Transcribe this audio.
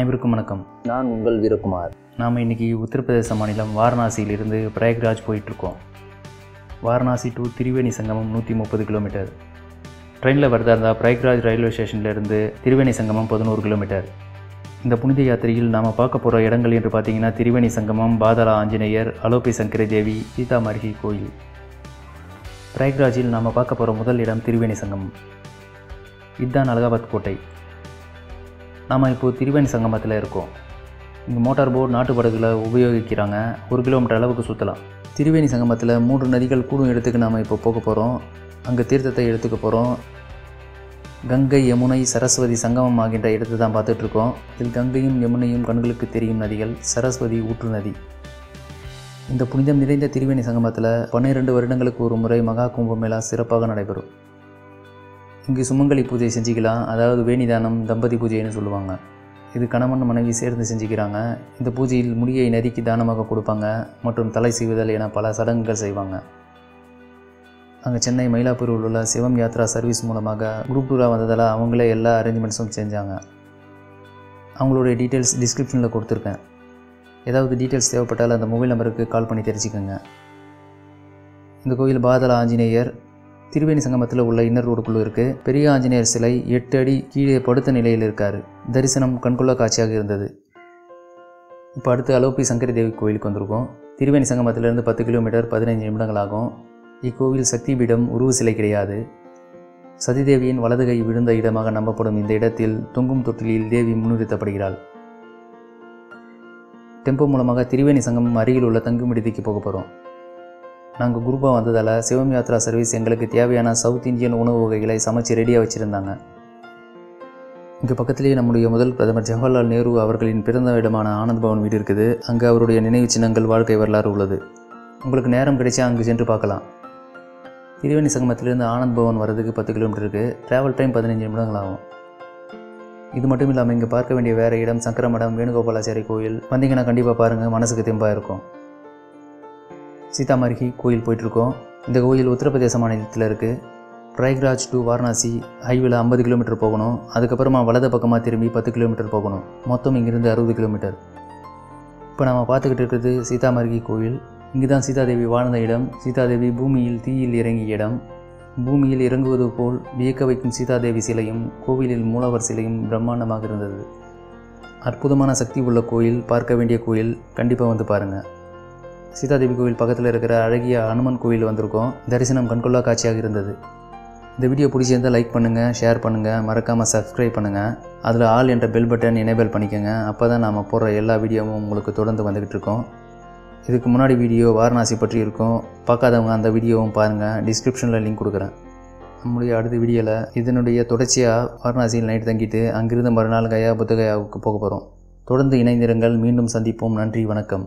அனைவருக்கும் வணக்கம். நான் உங்கள் வீரகுமார். நாம் இன்றைக்கி உத்தரப்பிரதேச மாநிலம் வாரணாசியிலிருந்து பிரயாக்ராஜ் போயிட்டுருக்கோம். வாரணாசி டு திரிவேணி சங்கமம் 130 கிலோமீட்டர். ட்ரெயினில் வரதா இருந்தால் பிரயாக்ராஜ் ரயில்வே ஸ்டேஷன்லேருந்து திரிவேணி சங்கமம் 11 கிலோமீட்டர். இந்த புனித யாத்திரையில் நாம் பார்க்க போகிற இடங்கள் என்று பார்த்தீங்கன்னா திரிவேணி சங்கமம், பாதாள ஆஞ்சநேயர், அலோபி சங்கரி தேவி, சீதாமர்ஹி கோயில். பிரயாக்ராஜில் நாம் பார்க்க போகிற முதல் இடம் திரிவேணி சங்கமம். இதுதான் அலகாபாத் கோட்டை. நாம் இப்போது திரிவேணி சங்கமத்தில் இருக்கோம். இங்கே மோட்டார் போட் நாட்டு படகுகளை உபயோகிக்கிறாங்க. 1 கிலோமீட்டர் அளவுக்கு சுற்றலாம். திரிவேணி சங்கமத்தில் 3 நதிகள் கூடும் இடத்துக்கு நாம் இப்போ போக போகிறோம். அங்கே தீர்த்தத்தை எடுத்துக்க போகிறோம். கங்கை, யமுனை, சரஸ்வதி சங்கமம் ஆகின்ற இடத்தை தான் பார்த்துட்ருக்கோம். இதில் கங்கையும் யமுனையும் கண்களுக்கு தெரியும் நதிகள். சரஸ்வதி ஊற்று நதி. இந்த புனிதம் நிறைந்த திரிவேணி சங்கமத்தில் 12 வருடங்களுக்கு ஒரு முறை மகா கும்பமேளா சிறப்பாக நடைபெறும். இங்கு சுமங்கலி பூஜை செஞ்சுக்கலாம். அதாவது வேணிதானம், தம்பதி பூஜைன்னு சொல்லுவாங்க. இது கணவன் மனைவி சேர்ந்து செஞ்சுக்கிறாங்க. இந்த பூஜையில் முடியை நதிக்கு தானமாக கொடுப்பாங்க மற்றும் தலை செய்வதல் என பல சடங்குகள் செய்வாங்க. அங்கே சென்னை மயிலாப்பூரில் உள்ள சிவம் யாத்ரா சர்வீஸ் மூலமாக குரூப் டூராக வந்ததால் அவங்களே எல்லா அரேஞ்ச்மெண்ட்ஸும் செஞ்சாங்க. அவங்களுடைய டீட்டெயில்ஸ் டிஸ்கிரிப்ஷனில் கொடுத்துருக்கேன். ஏதாவது டீட்டெயில்ஸ் தேவைப்பட்டால் அந்த மொபைல் நம்பருக்கு கால் பண்ணி தெரிஞ்சுக்கோங்க. இந்த கோயில் பாதாள ஆஞ்சநேயர் திரிவேணி சங்கமத்தில் உள்ள இன்னர் ரோடுக்குள்ளே இருக்குது. பெரிய ஆஞ்சநேயர் சிலை 8 அடி கீழே படுத்த நிலையில் இருக்கார். தரிசனம் கண்கொள்ளா காட்சியாக இருந்தது. இப்போ அடுத்து அலோபி சங்கரி தேவி கோயிலுக்கு வந்திருக்கோம். திரிவேணி சங்கமத்திலிருந்து 10 கிலோமீட்டர் 15 நிமிடங்கள் ஆகும். இக்கோவில் சக்தி பீடம், உருவ சிலை கிடையாது. சதிதேவியின் வலது கை விழுந்த இடமாக நம்பப்படும் இந்த இடத்தில் தொங்கும் தொட்டிலில் தேவி முன்னிறுத்தப்படுகிறாள். டெம்போ மூலமாக திரிவேணி சங்கமம் அருகில் உள்ள தங்கும் விடுதிக்கு போக போகிறோம். நாங்கள் குரூப்பாக வந்ததால் சிவம் யாத்ரா சர்வீஸ் எங்களுக்கு தேவையான சவுத் இந்தியன் உணவு வகைகளை சமைச்சு ரெடியாக வச்சுருந்தாங்க. இங்கே பக்கத்திலேயே நம்முடைய முதல் பிரதமர் ஜவஹர்லால் நேரு அவர்களின் பிறந்த இடமான ஆனந்த் பவன் வீடு இருக்குது. அங்கே அவருடைய நினைவு சின்னங்கள், வாழ்க்கை வரலாறு உள்ளது. உங்களுக்கு நேரம் கிடைச்சா அங்கு சென்று பார்க்கலாம். திரிவேணி சங்கமத்திலிருந்து ஆனந்த் பவன் வரதுக்கு 10 கிலோமீட்டர் இருக்குது. ட்ராவல் டைம் 15 நிமிடங்கள் ஆகும். இது மட்டும் இல்லாமல் இங்கே பார்க்க வேண்டிய வேறு இடம் சங்கரமடம், வேணுகோபாலாச்சாரி கோயில். வந்தீங்கன்னா கண்டிப்பாக பாருங்கள், மனசுக்கு தெம்பாக இருக்கும். சீதாமர்ஹி கோயில் போயிட்டுருக்கோம். இந்த கோயில் உத்தரப்பிரதேச மாநிலத்தில் இருக்குது. பிரயாக்ராஜ் டு வாரணாசி ஹைவேல 50 கிலோமீட்டர் போகணும். அதுக்கப்புறமா வலது பக்கமாக திரும்பி 10 கிலோமீட்டர் போகணும். மொத்தம் இங்கிருந்து 60 கிலோமீட்டர். இப்போ நம்ம பார்த்துக்கிட்டு இருக்கிறது சீதாமர்ஹி கோயில். இங்கு தான் சீதாதேவி வாழ்ந்த இடம். சீதாதேவி பூமியில் தீயில் இறங்கிய இடம். பூமியில் இறங்குவது போல் வியக்க வைக்கும் சீதாதேவி சிலையும் கோவிலில் மூலவர் சிலையும் பிரம்மாண்டமாக இருந்தது. அற்புதமான சக்தி உள்ள கோயில், பார்க்க வேண்டிய கோயில். கண்டிப்பாக வந்து பாருங்கள். சீதாதேவி கோவில் பக்கத்தில் இருக்கிற அழகிய ஹனுமன் கோயில் வந்திருக்கோம். தரிசனம் கண்கொள்ளா காட்சியாக இருந்தது. இந்த வீடியோ பிடிச்சிருந்தால் லைக் பண்ணுங்கள், ஷேர் பண்ணுங்கள், மறக்காமல் சப்ஸ்கிரைப் பண்ணுங்கள். அதில் ஆல் என்ற பெல் பட்டன் எனேபிள் பண்ணிக்கோங்க. அப்போ தான் நாம் போடுற எல்லா வீடியோவும் உங்களுக்கு தொடர்ந்து வந்துக்கிட்டு இருக்கோம். இதுக்கு முன்னாடி வீடியோ வாரணாசி பற்றி இருக்கும். பார்க்காதவங்க அந்த வீடியோவும் பாருங்கள். டிஸ்கிரிப்ஷனில் லிங்க் கொடுக்குறேன். நம்முடைய அடுத்த வீடியோவில் இதனுடைய தொடர்ச்சியாக வாரணாசியில் நைட் தங்கிட்டு அங்கிருந்து மறுநாள் கயா புத்தகயாவுக்கு போக போகிறோம். தொடர்ந்து இணைந்திருங்கள். மீண்டும் சந்திப்போம். நன்றி, வணக்கம்.